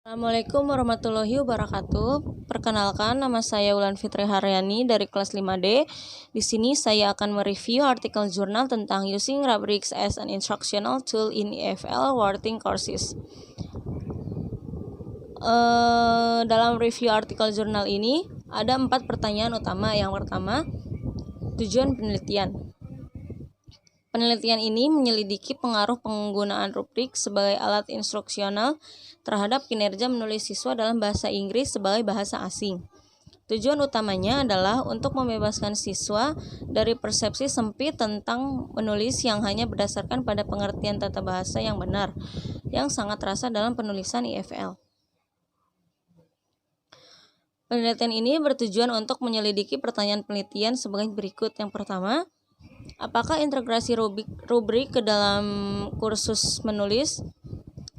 Assalamualaikum warahmatullahi wabarakatuh. Perkenalkan, nama saya Wulan Fitri Haryani dari kelas 5D. Di sini saya akan mereview artikel jurnal tentang using rubrics as an instructional tool in EFL Wording Courses. Dalam review artikel jurnal ini ada 4 pertanyaan utama. Yang pertama, tujuan penelitian. Penelitian ini menyelidiki pengaruh penggunaan rubrik sebagai alat instruksional terhadap kinerja menulis siswa dalam bahasa Inggris sebagai bahasa asing. Tujuan utamanya adalah untuk membebaskan siswa dari persepsi sempit tentang menulis yang hanya berdasarkan pada pengertian tata bahasa yang benar, yang sangat terasa dalam penulisan EFL. Penelitian ini bertujuan untuk menyelidiki pertanyaan penelitian sebagai berikut. Yang pertama, apakah integrasi rubrik ke dalam kursus menulis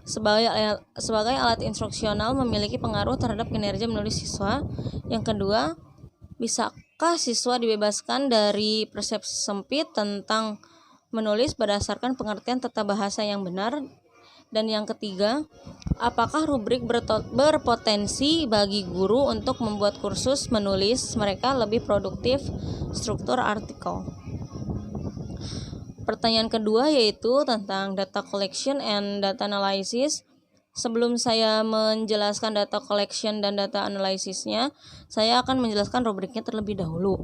sebagai alat instruksional memiliki pengaruh terhadap kinerja menulis siswa? Yang kedua, bisakah siswa dibebaskan dari persepsi sempit tentang menulis berdasarkan pengertian tata bahasa yang benar? Dan yang ketiga, apakah rubrik berpotensi bagi guru untuk membuat kursus menulis mereka lebih produktif struktur artikel? Pertanyaan kedua yaitu tentang data collection and data analysis. Sebelum saya menjelaskan data collection dan data analysisnya, saya akan menjelaskan rubriknya terlebih dahulu.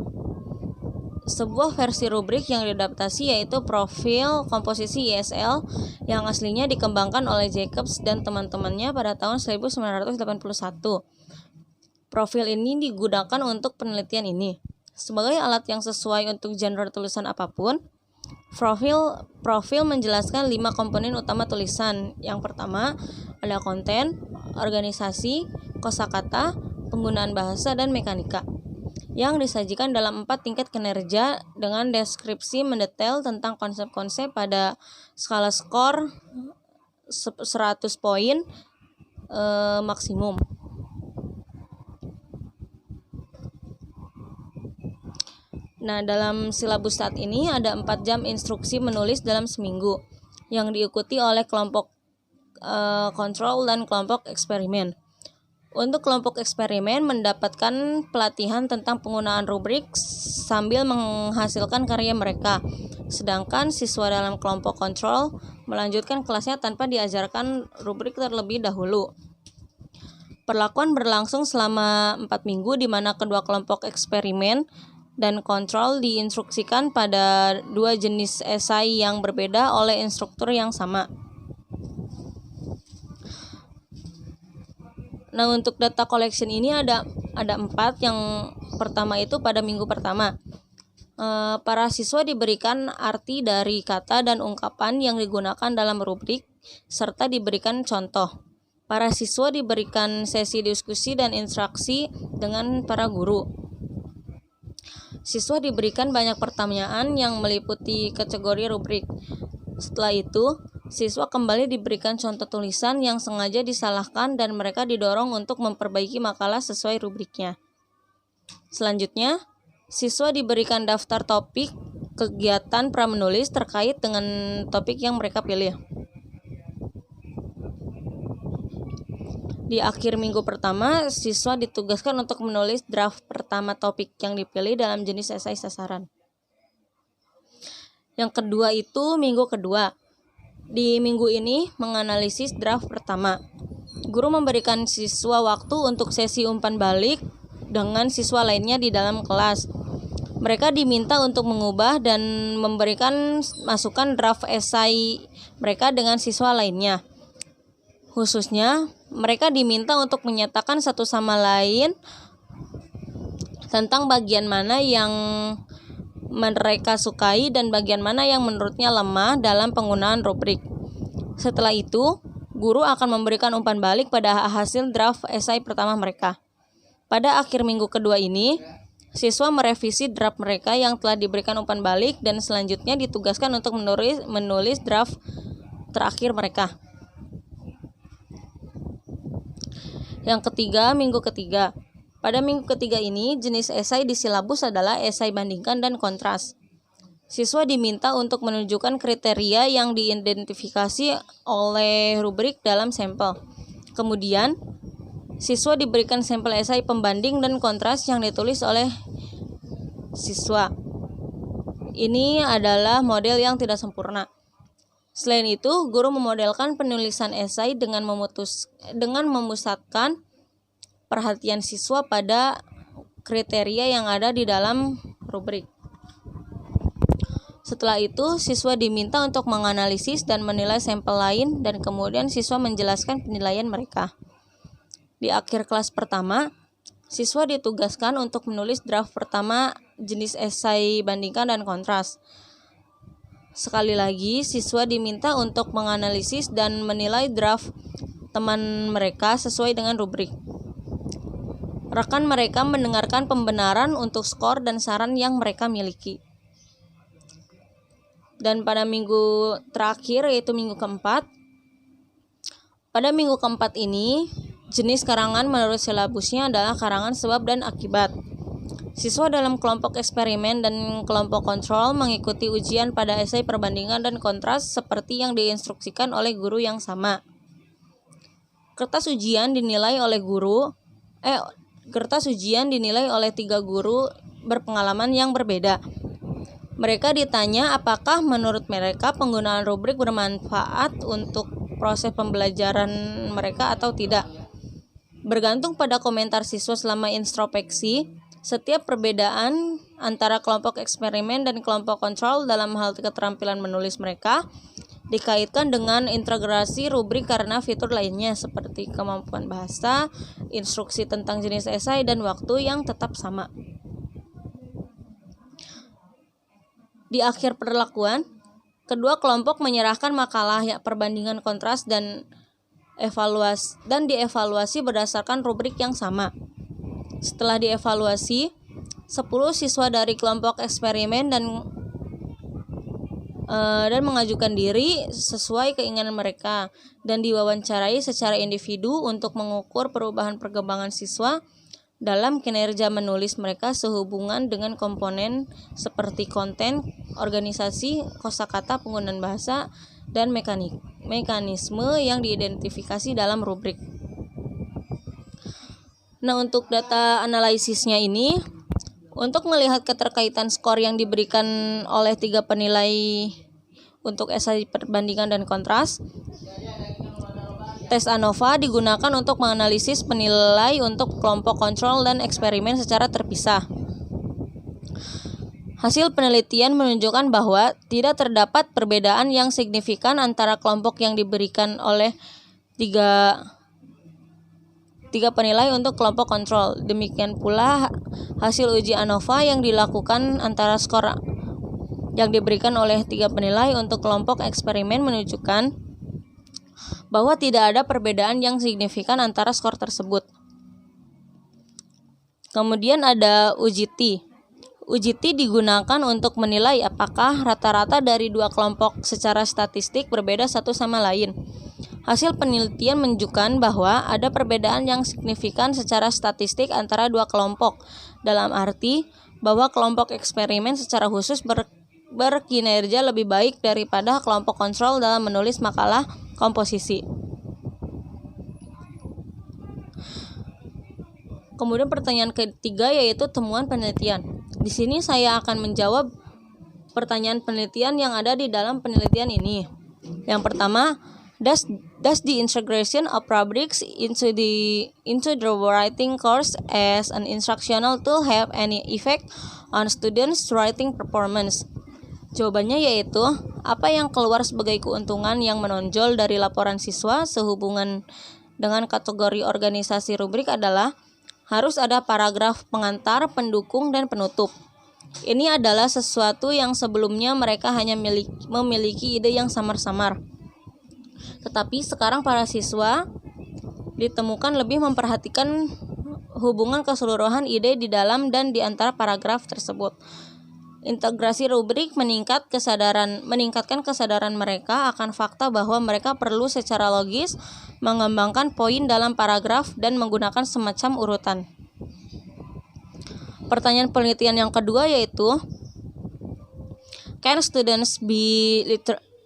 Sebuah versi rubrik yang diadaptasi yaitu profil komposisi ESL yang aslinya dikembangkan oleh Jacobs dan teman-temannya pada tahun 1981. Profil ini digunakan untuk penelitian ini. Sebagai alat yang sesuai untuk genre tulisan apapun, Profil menjelaskan 5 komponen utama tulisan. Yang pertama, ada konten, organisasi, kosakata, penggunaan bahasa, dan mekanika, yang disajikan dalam 4 tingkat kinerja dengan deskripsi mendetail tentang konsep-konsep pada skala skor 100 poin maksimum. Nah, dalam silabus saat ini ada 4 jam instruksi menulis dalam seminggu yang diikuti oleh kelompok kontrol dan kelompok eksperimen. Untuk kelompok eksperimen mendapatkan pelatihan tentang penggunaan rubrik sambil menghasilkan karya mereka. Sedangkan siswa dalam kelompok kontrol melanjutkan kelasnya tanpa diajarkan rubrik terlebih dahulu. Perlakuan berlangsung selama 4 minggu di mana kedua kelompok eksperimen dan kontrol diinstruksikan pada 2 jenis esai yang berbeda oleh instruktur yang sama. Nah, untuk data collection ini ada 4. Yang pertama itu pada minggu pertama, para siswa diberikan arti dari kata dan ungkapan yang digunakan dalam rubrik serta diberikan contoh. Para siswa diberikan sesi diskusi dan interaksi dengan para guru. Siswa diberikan banyak pertanyaan yang meliputi kategori rubrik. Setelah itu, siswa kembali diberikan contoh tulisan yang sengaja disalahkan dan mereka didorong untuk memperbaiki makalah sesuai rubriknya. Selanjutnya, siswa diberikan daftar topik kegiatan pramenulis terkait dengan topik yang mereka pilih. Di akhir minggu pertama, siswa ditugaskan untuk menulis draft pertama topik yang dipilih dalam jenis esai sasaran. Yang kedua itu minggu kedua. Di minggu ini menganalisis draft pertama. Guru memberikan siswa waktu untuk sesi umpan balik dengan siswa lainnya di dalam kelas. Mereka diminta untuk mengubah dan memberikan masukan draft esai mereka dengan siswa lainnya. Khususnya, mereka diminta untuk menyatakan satu sama lain tentang bagian mana yang mereka sukai dan bagian mana yang menurutnya lemah dalam penggunaan rubrik. Setelah itu, guru akan memberikan umpan balik pada hasil draft esai pertama mereka. Pada akhir minggu kedua ini, siswa merevisi draft mereka yang telah diberikan umpan balik dan selanjutnya ditugaskan untuk menulis draft terakhir mereka. Yang ketiga, minggu ketiga. Pada minggu ketiga ini, jenis esai di silabus adalah esai bandingkan dan kontras. Siswa diminta untuk menunjukkan kriteria yang diidentifikasi oleh rubrik dalam sampel. Kemudian, siswa diberikan sampel esai pembanding dan kontras yang ditulis oleh siswa. Ini adalah model yang tidak sempurna. Selain itu, guru memodelkan penulisan esai dengan memusatkan perhatian siswa pada kriteria yang ada di dalam rubrik. Setelah itu, siswa diminta untuk menganalisis dan menilai sampel lain dan kemudian siswa menjelaskan penilaian mereka. Di akhir kelas pertama, siswa ditugaskan untuk menulis draft pertama jenis esai bandingkan dan kontras. Sekali lagi, siswa diminta untuk menganalisis dan menilai draft teman mereka sesuai dengan rubrik. Rekan mereka mendengarkan pembenaran untuk skor dan saran yang mereka miliki. Dan pada minggu terakhir, yaitu minggu keempat, pada minggu keempat ini, jenis karangan menurut silabusnya adalah karangan sebab dan akibat. Siswa dalam kelompok eksperimen dan kelompok kontrol mengikuti ujian pada esai perbandingan dan kontras seperti yang diinstruksikan oleh guru yang sama. Kertas ujian dinilai oleh 3 guru berpengalaman yang berbeda. Mereka ditanya apakah menurut mereka penggunaan rubrik bermanfaat untuk proses pembelajaran mereka atau tidak. Bergantung pada komentar siswa selama introspeksi, setiap perbedaan antara kelompok eksperimen dan kelompok kontrol dalam hal keterampilan menulis mereka dikaitkan dengan integrasi rubrik karena fitur lainnya seperti kemampuan bahasa, instruksi tentang jenis esai, dan waktu yang tetap sama. Di akhir perlakuan, kedua kelompok menyerahkan makalah perbandingan kontras dan dievaluasi berdasarkan rubrik yang sama. Setelah dievaluasi, 10 siswa dari kelompok eksperimen dan mengajukan diri sesuai keinginan mereka dan diwawancarai secara individu untuk mengukur perubahan perkembangan siswa dalam kinerja menulis mereka sehubungan dengan komponen seperti konten, organisasi, kosakata, penggunaan bahasa, dan mekanisme yang diidentifikasi dalam rubrik. Nah, untuk data analisisnya ini, untuk melihat keterkaitan skor yang diberikan oleh 3 penilai untuk esai perbandingan dan kontras, tes ANOVA digunakan untuk menganalisis penilai untuk kelompok kontrol dan eksperimen secara terpisah. Hasil penelitian menunjukkan bahwa tidak terdapat perbedaan yang signifikan antara kelompok yang diberikan oleh tiga penilai untuk kelompok kontrol. Demikian pula hasil uji ANOVA yang dilakukan antara skor yang diberikan oleh 3 penilai untuk kelompok eksperimen menunjukkan bahwa tidak ada perbedaan yang signifikan antara skor tersebut. Kemudian ada uji T. Uji T digunakan untuk menilai apakah rata-rata dari 2 kelompok secara statistik berbeda satu sama lain. Hasil penelitian menunjukkan bahwa ada perbedaan yang signifikan secara statistik antara 2 kelompok, dalam arti bahwa kelompok eksperimen secara khusus berkinerja lebih baik daripada kelompok kontrol dalam menulis makalah komposisi. Kemudian pertanyaan ketiga yaitu temuan penelitian. Di sini saya akan menjawab pertanyaan penelitian yang ada di dalam penelitian ini. Yang pertama, does the integration of rubrics into the writing course as an instructional tool have any effect on students' writing performance? Jawabannya yaitu, apa yang keluar sebagai keuntungan yang menonjol dari laporan siswa sehubungan dengan kategori organisasi rubrik adalah harus ada paragraf pengantar, pendukung, dan penutup. Ini adalah sesuatu yang sebelumnya mereka hanya memiliki ide yang samar-samar. Tetapi sekarang para siswa ditemukan lebih memperhatikan hubungan keseluruhan ide di dalam dan di antara paragraf tersebut. Integrasi rubrik meningkatkan kesadaran mereka akan fakta bahwa mereka perlu secara logis mengembangkan poin dalam paragraf dan menggunakan semacam urutan. Pertanyaan penelitian yang kedua yaitu, can students be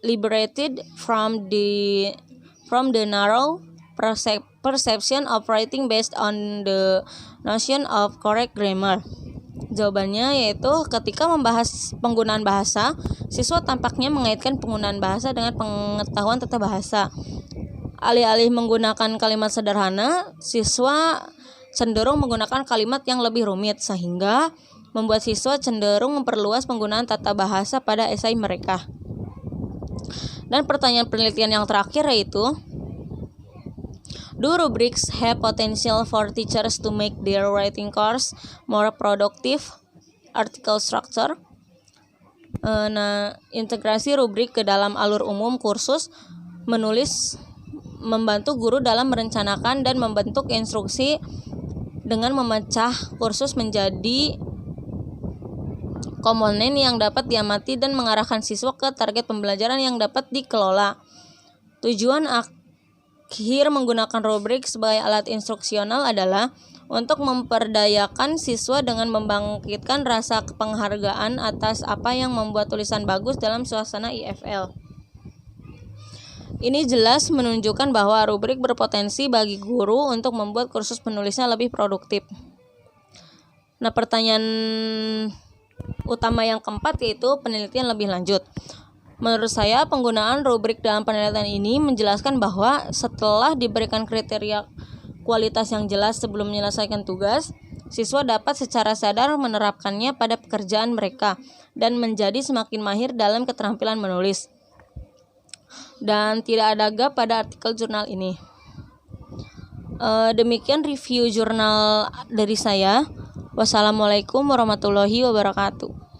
liberated from the narrow perception of writing based on the notion of correct grammar. Jawabannya yaitu ketika membahas penggunaan bahasa, siswa tampaknya mengaitkan penggunaan bahasa dengan pengetahuan tata bahasa. Alih-alih menggunakan kalimat sederhana, siswa cenderung menggunakan kalimat yang lebih rumit sehingga membuat siswa cenderung memperluas penggunaan tata bahasa pada esai mereka. Dan pertanyaan penelitian yang terakhir yaitu, do rubrics have potential for teachers to make their writing course more productive? Article structure. Integrasi rubrik ke dalam alur umum kursus menulis membantu guru dalam merencanakan dan membentuk instruksi dengan memecah kursus menjadi komponen yang dapat diamati dan mengarahkan siswa ke target pembelajaran yang dapat dikelola. Tujuan akhir menggunakan rubrik sebagai alat instruksional adalah untuk memperdayakan siswa dengan membangkitkan rasa penghargaan atas apa yang membuat tulisan bagus dalam suasana IFL. Ini jelas menunjukkan bahwa rubrik berpotensi bagi guru untuk membuat kursus penulisnya lebih produktif. Nah, pertanyaan utama yang keempat yaitu penelitian lebih lanjut. Menurut saya, penggunaan rubrik dalam penelitian ini menjelaskan bahwa setelah diberikan kriteria kualitas yang jelas sebelum menyelesaikan tugas, siswa dapat secara sadar menerapkannya pada pekerjaan mereka dan menjadi semakin mahir dalam keterampilan menulis. Dan tidak ada gap pada artikel jurnal ini. Demikian review jurnal dari saya. Wassalamualaikum warahmatullahi wabarakatuh.